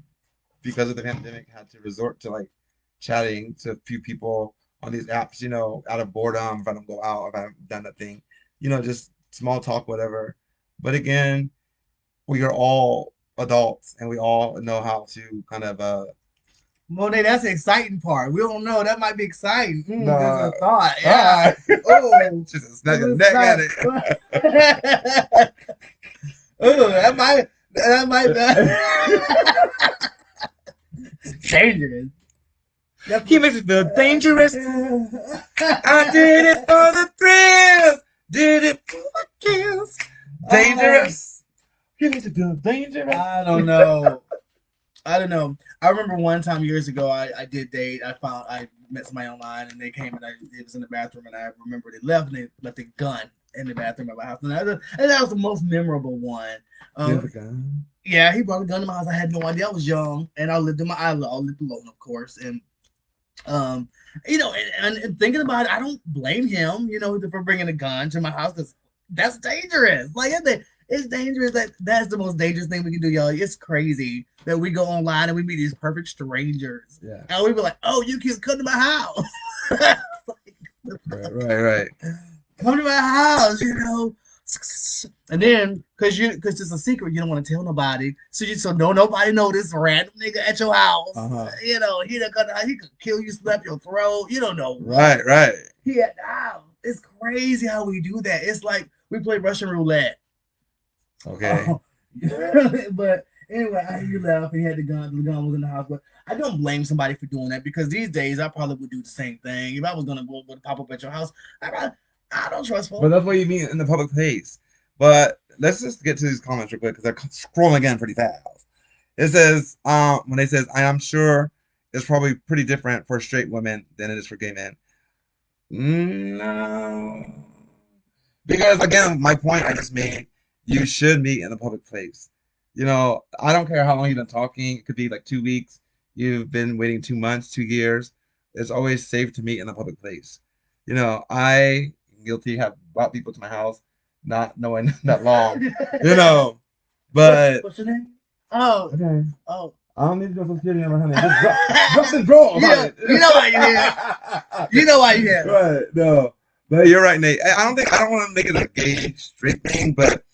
because of the pandemic, had to resort to like chatting to a few people on these apps. Out of boredom, if I don't go out, if I haven't done that thing, just small talk, whatever. But again, we are all adults and we all know how to kind of
Monet, that's the exciting part. We don't know. That might be exciting.
Nah.
There's a thought. Yeah. Oh,
just snag a neck at it.
Oh, that might dangerous.
He makes it feel dangerous. I did it for the thrills. Did it for the kills. Dangerous. He makes it feel dangerous.
I don't know. I remember one time years ago, I did date. I met somebody online, and they came and it was in the bathroom, and I remember they left and they left a gun in the bathroom of my house, and that was the most memorable one.
You have a gun?
Yeah, he brought a gun to my house. I had no idea. I was young, and I lived alone, of course, and um, and thinking about it, I don't blame him, for bringing a gun to my house because that's dangerous. Like it's dangerous. That's the most dangerous thing we can do, y'all. It's crazy that we go online and we meet these perfect strangers,
Yeah.
and we be like, "Oh, you can come to my house."
Right.
Come to my house, And then, cause it's a secret, you don't want to tell nobody. So no nobody know this random nigga at your house.
Uh-huh.
He could kill you, slap your throat. You don't know.
Right.
He at the house. It's crazy how we do that. It's like we play Russian roulette.
Okay.
But anyway, he left. He had the gun. The gun was in the house. But I don't blame somebody for doing that because these days I probably would do the same thing. If I was gonna go pop up at your house, I don't trust folks.
But that's what you mean in the public place. But let's just get to these comments real quick because they're scrolling again pretty fast. It says, when it says, I am sure it's probably pretty different for straight women than it is for gay men. No. Because again, my point I just made, you should meet in the public place. I don't care how long you've been talking. It could be like 2 weeks. You've been waiting 2 months, 2 years. It's always safe to meet in the public place. I guilty have brought people to my house not knowing that long. But
what's your name? Oh,
okay.
Oh,
I don't need to go to security number, honey. Just drop the draw.
You know why you're here. You know why you're here.
Right, no. But you're right, Nate. I don't want to make it a gay straight thing, but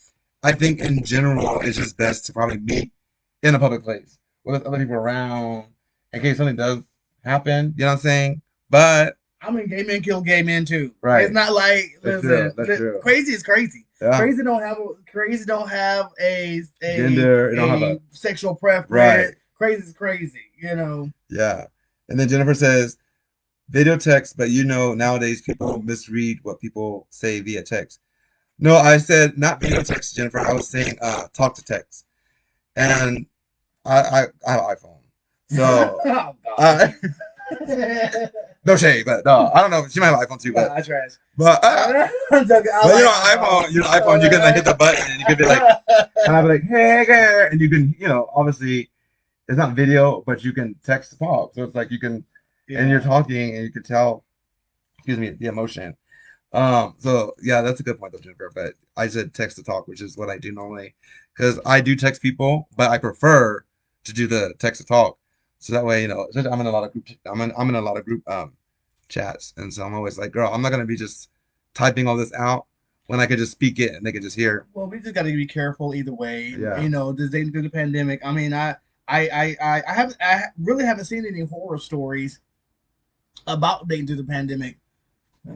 I think in general it's just best to probably meet in a public place with other people around in case something does happen. You know what I'm saying? But
I mean, gay men kill gay men too.
Right.
It's not like
That's true.
Crazy is crazy.
Yeah.
Crazy don't have a
gender. It don't have a
sexual preference.
Right.
Crazy is crazy.
Yeah. And then Jennifer says, video text, but nowadays people misread what people say via text. No, I said not video text, Jennifer. I was saying talk to text. And I have an iPhone. So no shade, but no, I don't know. She might have an iPhone too, but
I trash.
But iPhone, iPhone, you can like hit the button and you can be like, and I'll be like, hey girl, and you can, obviously it's not video, but you can text to talk. So it's like you can, and you're talking and you can tell, the emotion. So yeah, that's a good point though, Jennifer. But I said text to talk, which is what I do normally, because I do text people, but I prefer to do the text to talk. So that way, I'm in a lot of group. I'm in a lot of group chats, and so I'm always like, girl, I'm not gonna be just typing all this out when I could just speak it and they could just hear.
Well, we just got to be careful either way.
Yeah.
Through the pandemic. I mean, I really haven't seen any horror stories about dating through the pandemic.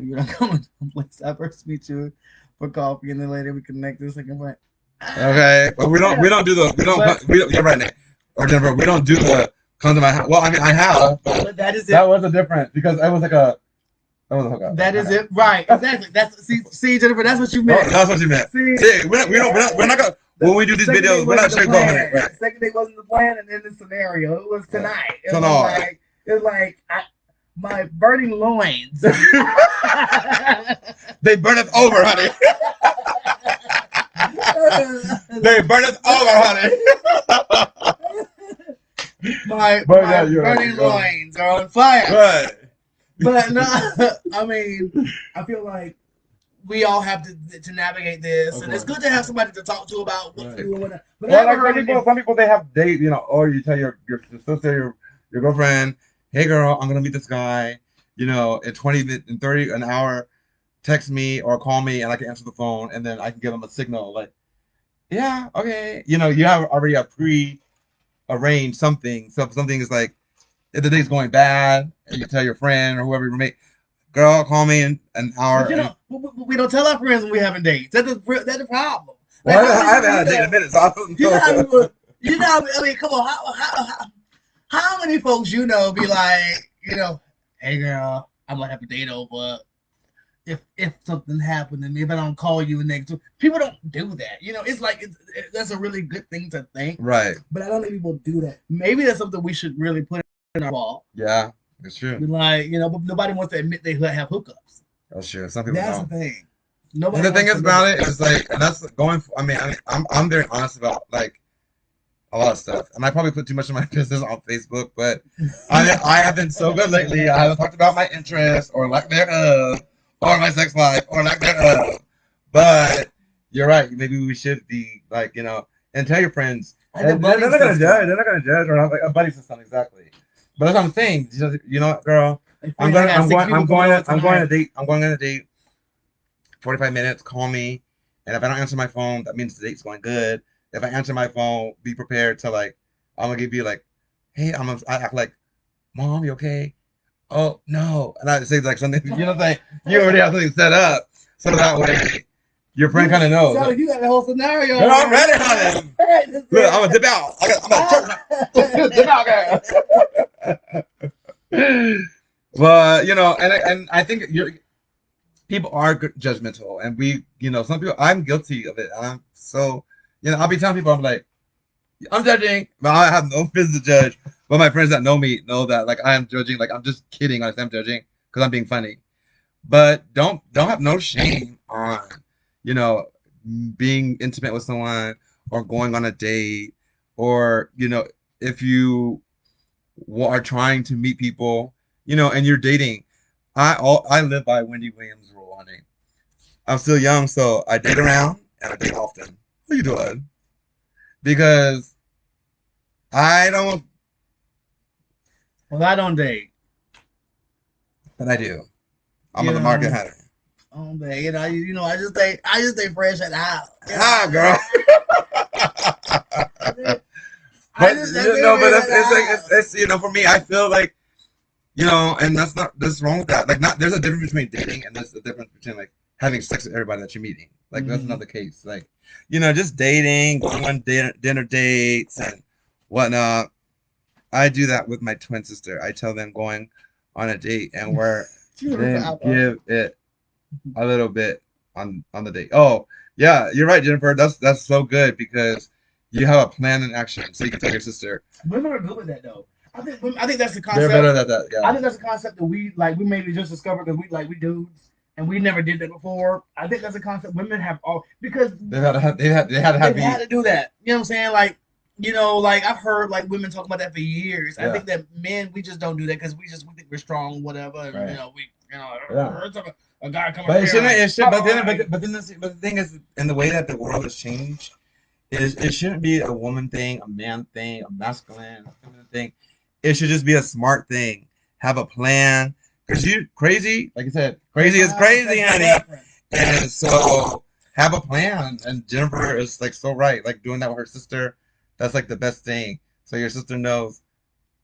You're not coming to a place I first meet you for coffee, and then later we connect this second point.
Okay, but we don't do the you're right, Nick. Or Jennifer, we don't do the come to my house. Well, I mean, I have,
but that is it.
That was a difference because it was like that was a hookup.
That is it, right? Exactly. See, Jennifer, that's what you meant.
Oh, that's what you meant. See, we're not gonna when we do these videos, we're not straight going. Right.
Second date wasn't the plan, and then the scenario it was tonight. It was like my burning loins.
They burn us over, honey. They burn us over, honey.
My burning loins are on fire.
Right.
But no, I mean, I feel like we all have to navigate this, and it's good to have somebody to talk to about what to do and whatnot. But
some people they have date, or you tell your sister, your girlfriend, hey girl, I'm gonna meet this guy, in 20 minutes, in 30, an hour, text me or call me, and I can answer the phone, and then I can give them a signal like, yeah, okay, you have already a pre-arranged something. So if something is like, if the date's going bad, and you tell your friend or whoever you meet, girl, call me in an hour.
We don't tell our friends when we having dates. That's the problem.
Well, I haven't had a date in a minute, so I don't know.
I mean, come on. How many folks be like, hey girl, I'm gonna have a date over. If something happened to me, if I don't call you next week, people don't do that. It's like that's a really good thing to think.
Right.
But I don't think people do that. Maybe that's something we should really put in our wall.
Yeah, it's true.
Like, but nobody wants to admit they have hookups.
That's true. Some people
That's
don't.
the thing. Nobody
And the thing
wants
is
to
about
live
it is like, and that's going. I'm very honest about like a lot of stuff, and I probably put too much of my business on Facebook. But I have been so good lately. I haven't talked about my interests or lack thereof, or my sex life or lack thereof. But you're right. Maybe we should be like, and tell your friends.
Like a
And they're
buddy
not gonna
system.
judge. They're not gonna judge or not like a buddy system exactly. But that's what I'm saying. You know what, girl?
Like,
I'm
friend,
going.
I got
I'm
6
going.
people
I'm
coming
going.
over
I'm going on a
tonight.
date. I'm going on a date. 45 minutes. Call me. And if I don't answer my phone, that means the date's going good. If I answer my phone, be prepared to like. I'm gonna give you like, hey, I act like, Mom, you okay? Oh no, and I say like something. You know what I'm saying? You already have something set up, so that way your friend kind of knows.
So you got the whole scenario.
Girl, I'm ready, honey. Look, I'm gonna dip out. I'm gonna dip out, girl. But and I think people are judgmental, and some people. I'm guilty of it. I'm so I'll be telling people I'm like, I'm judging, but I have no business to judge. But my friends that know me know that like I am judging. Like I'm just kidding. I'm judging because I'm being funny. But don't have no shame on being intimate with someone or going on a date or if you are trying to meet people and you're dating. I live by Wendy Williams' rule, honey. I'm still young, so I date around and I date often. What are you doing? Because I don't.
Well, I don't date.
But I do. I'm
You
on the
know,
market, honey.
I don't date. I just stay fresh at the house.
Girl. But it's for me, I feel like and there's wrong with that. Like, there's a difference between dating and there's a difference between like having sex with everybody that you're meeting. Like that's another case. Like, just dating, going on dinner dates and whatnot. I do that with my twin sister. I tell them going on a date and then give it a little bit on the date. Oh yeah, you're right, Jennifer. That's so good because you have a plan in action, so you can tell your sister.
Women are good with that though. I think that's the concept.
They're better at that. Yeah.
I think that's a concept that we maybe just discovered because we dudes and we never did that before. I think that's a concept women have all because
they had
to do that. You know what I'm saying? Like like I've heard like women talk about that for years.
Yeah.
I think that men we just don't do that because we think we're strong, whatever. And,
Right.
a guy coming.
But it shouldn't. But then the thing is, and the way that the world has changed, is it shouldn't be a woman thing, a man thing, a masculine thing. It should just be a smart thing. Have a plan. Because you crazy, like I said, crazy is crazy, honey. And so have a plan. And Jennifer is like so right. Like doing that with her sister, that's like the best thing. So your sister knows,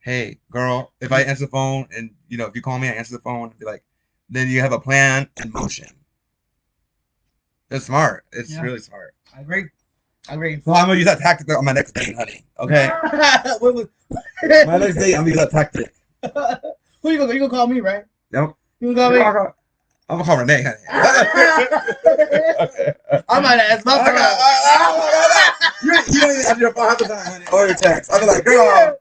hey, girl, if I answer the phone and if you call me, I answer the phone and be like, then you have a plan in motion. It's smart. It's really smart.
I agree.
So I'm gonna use that tactic on my next date, honey. Okay. My next date, I'm gonna use that tactic.
Who you gonna call me, right?
Yep.
You gonna call me?
I'm gonna call Renee, honey.
I might ask my phone.
You don't even have your phone half the time, honey. Or your text. I'll be like, girl.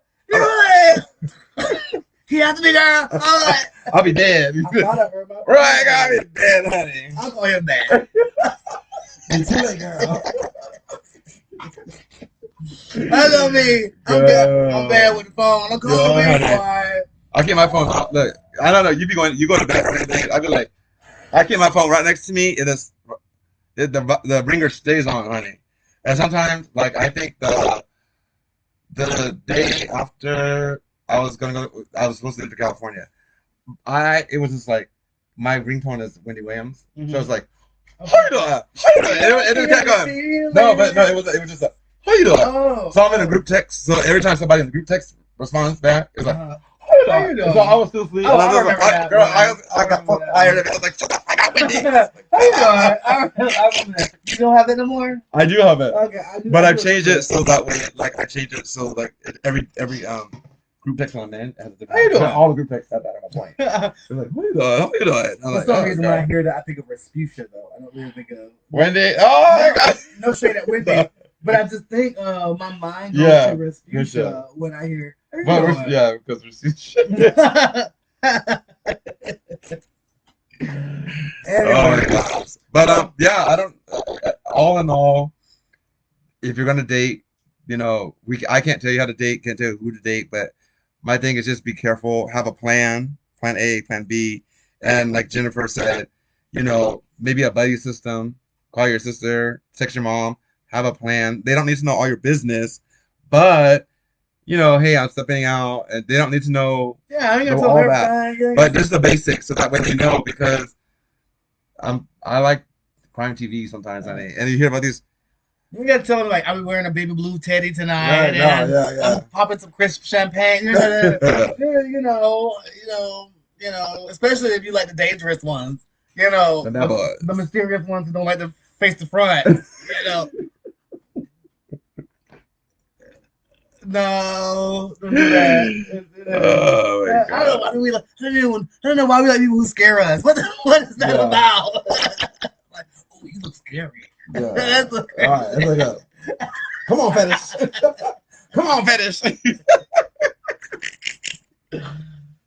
He has to be girl. All right.
I'll be dead. Right, I'll be dead, honey.
I'll call him dad.
Until it, girl.
That's on me. I'm bad with the phone. I'm calling me.
I keep my phone. Look, I don't know. You go to bed or anything. I be like, I keep my phone right next to me. The ringer stays on, honey. And sometimes, like, I think the day after I was supposed to leave to California. It was just like my ringtone is Wendy Williams, so it's like, how you doing? How you doing? It didn't kept going. No, it was just like, how you doing?
Oh.
So I'm in a group text. So every time somebody in the group text responds back, it's like,
How you doing?
so I was still asleep.
Oh,
I was like, girl, I got fucking tired of it. I was like, shut the fuck up, Wendy.
How you doing? I remember that. You don't have that no more?
I do have it.
Okay,
But I've changed it so that way, like every group text on man has a different.
How you doing?
All the group texts have that at one point. They're like, how you doing? How you doing? I'm
For
like,
some reason, when I hear that, I think of Respucia, though. I don't really think of
Wendy. Oh my God.
No shade at Wendy, but I just think my mind goes
Yeah,
to Respucia when I hear.
But yeah, because we're seeing Oh my gosh. But yeah, I don't. All in all, if you're gonna date, I can't tell you how to date, can't tell you who to date, but my thing is just be careful, have a plan A, plan B, and like Jennifer said, maybe a buddy system, call your sister, text your mom, have a plan. They don't need to know all your business, but hey, I'm stepping out, and they don't need to
Yeah, I ain't
know
gonna tell
all
her
that,
everything.
but just the basics, so that way they know. Because I like crime TV sometimes, honey, and you hear about these.
You gotta tell them like I'll be wearing a baby blue teddy tonight,
Right, no,
and
yeah.
I'm popping some crisp champagne. Especially if you like the dangerous ones.
The bad boys.
The mysterious ones who don't like to face the front. No, don't do that.
Oh my
I don't know why we like. I don't know why we like people who scare us. What is that about? Like, oh, you look scary.
Yeah.
That's
All right, let's wake up. Come on, fetish.
Come on, fetish.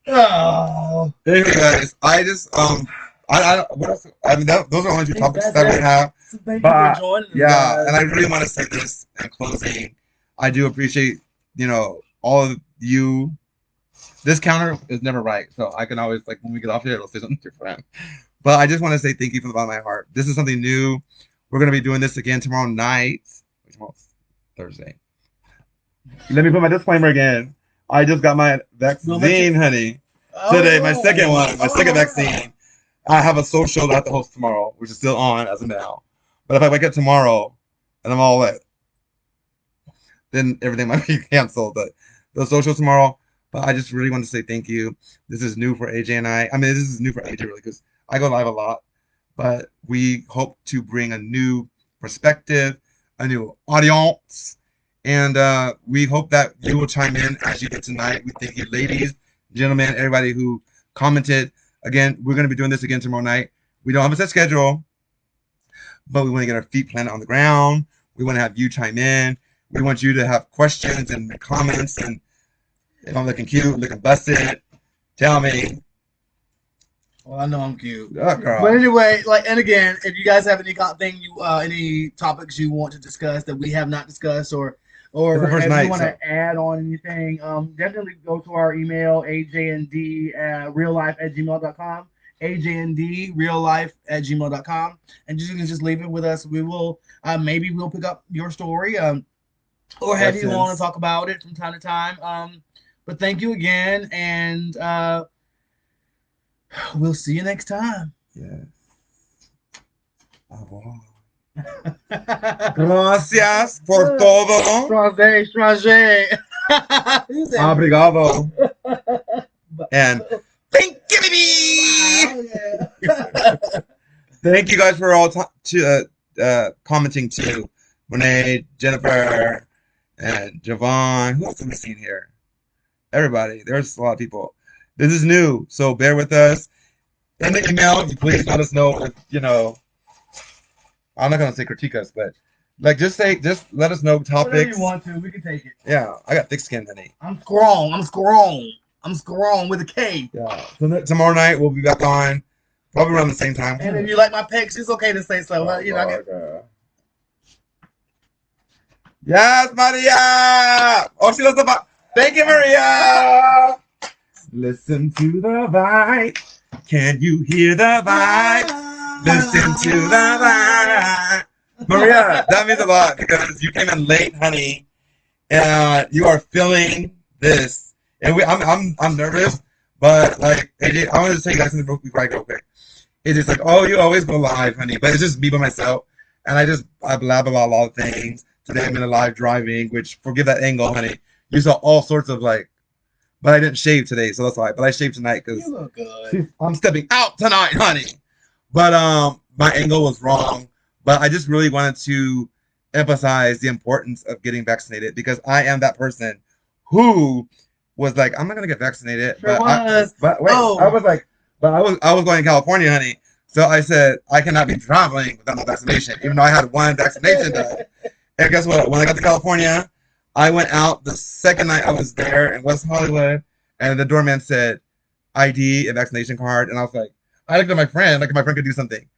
Oh.
Anyway, guys, I just what else? I mean, those are only two topics that we have.
So thank
But,
you for joining us.
Yeah,
guys.
and I really want to say this in closing. I do appreciate, all of you. This counter is never right, so I can always, like, when we get off here, it'll say something different. But I just want to say thank you from the bottom of my heart. This is something new. We're going to be doing this again tomorrow night. Tomorrow's Thursday. Let me put my disclaimer again. I just got my vaccine, honey. Today, my second one, my second vaccine. I have a social that I have to host tomorrow, which is still on as of now. But if I wake up tomorrow and I'm all wet, then everything might be canceled. But the social tomorrow. But I just really want to say thank you. This is new for AJ and I. I mean, this is new for AJ really, because I go live a lot. But we hope to bring a new perspective, a new audience, and we hope that you will chime in as you get tonight. We thank you, ladies, gentlemen, everybody who commented. Again, we're going to be doing this again tomorrow night. We don't have a set schedule, but we want to get our feet planted on the ground. We want to have you chime in. We want you to have questions and comments. And if I'm looking cute, looking busted, tell me.
Well, I know I'm cute.
Oh, girl.
But anyway, and again, if you guys have any any topics you want to discuss that we have not discussed, or
It's the first
if
night,
you want
so.
to add on anything, definitely go to our email, ajnd@reallife@gmail.com, ajnd@reallife@gmail.com, and you can just leave it with us. We will maybe we'll pick up your story, or have you on and talk about it from time to time. But thank you again, and we'll see you next time.
Yes. Au revoir. Gracias por todo.
Étranger.
Obrigado. And thank you, baby. Thank you guys for all commenting too. Renee, Jennifer, and Javon. Who else have we seen here? Everybody. There's a lot of people. This is new, so bear with us. In the email, please let us know if, I'm not going to say critique us, but just let us know topics.
Whatever you want to, we can take it.
Yeah, I got thick skin, honey.
I'm strong with a K.
Yeah. So tomorrow night we'll be back on, probably around the same time.
And if you like my pics, it's okay to say so.
Yes, Maria. Oh, she loves the vibe. Thank you, Maria. Listen to the vibe. Can you hear the vibe? Listen to the vibe. Maria, that means a lot because you came in late, honey, and you are feeling this. And I'm nervous, but AJ, I want to tell you guys something before I go quick. It's just you always go live, honey, but it's just me by myself, and I blab about a lot of things. Today I'm in a live driving, which forgive that angle, honey. You saw all sorts of but I didn't shave today, so that's why. But I shaved tonight because
You look good.
I'm stepping out tonight, honey. But my angle was wrong. But I just really wanted to emphasize the importance of getting vaccinated because I am that person who was I'm not gonna get vaccinated.
Sure
I was going to California, honey. So I said I cannot be traveling without my vaccination, even though I had one vaccination done. And guess what? When I got to California, I went out the second night I was there in West Hollywood, and the doorman said ID and vaccination card, and I was I looked at my friend, my friend could do something.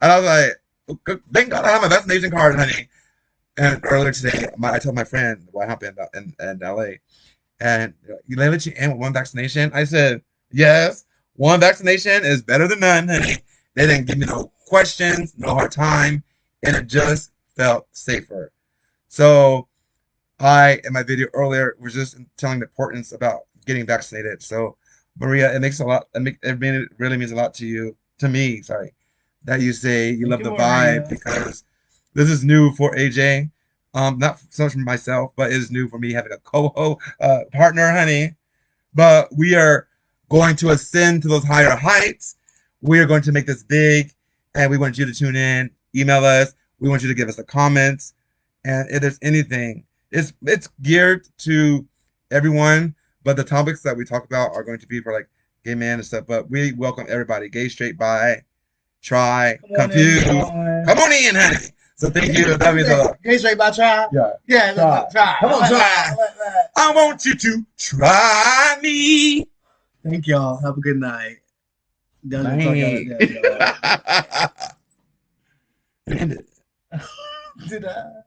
And I was like, thank God I have my vaccination card, honey. And earlier today, I told my friend what happened in LA. And you let you in with one vaccination? I said, yes, one vaccination is better than none, honey. They didn't give me no questions, no hard time, and it just felt safer. So in my video earlier, was just telling the importance about getting vaccinated. So, Maria, it makes a lot. It really means a lot to you, to me. Sorry, that you say you love the vibe because this is new for AJ. Not so much for myself, but it is new for me having a co-host partner, honey. But we are going to ascend to those higher heights. We are going to make this big, and we want you to tune in, email us. We want you to give us the comments, and if there's anything, it's geared to everyone, but the topics that we talk about are going to be for like gay men and stuff. But we welcome everybody, gay, straight, bi, try, confused. Come on in, honey. So thank you. That means a lot.
Gay straight by try.
Yeah.
Try.
Come on, try.
I want you to try me.
Thank y'all. Have a good night.
Night.
Did I?